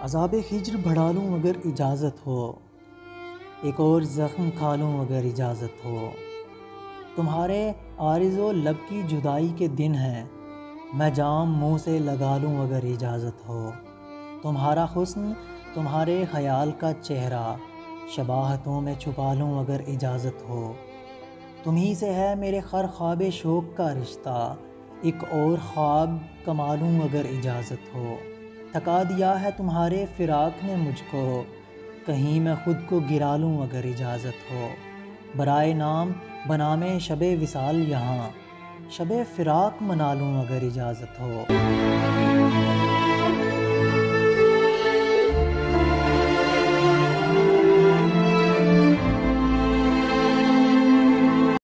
अज़ाब हिज्र बढ़ा लूँ अगर इजाज़त हो, एक और ज़ख्म खा लूँ अगर इजाज़त हो। तुम्हारे आरिज़ो लब की जुदाई के दिन हैं, मैं जाम मुँह से लगा लूँ अगर इजाज़त हो। तुम्हारा हुस्न तुम्हारे ख़याल का चेहरा शबाहतों में छुपा लूँ अगर इजाज़त हो। तुम्ही से है मेरे खर ख्वाब शौक़ का रिश्ता, एक और ख्वाब कमा लूँ अगर इजाज़त हो। थका दिया है तुम्हारे फ़िराक ने मुझको, कहीं मैं ख़ुद को गिरा लूँ अगर इजाज़त हो। बराए नाम बनामे शबे विसाल यहाँ, शबे फ़िराक मना लूँ अगर इजाज़त हो।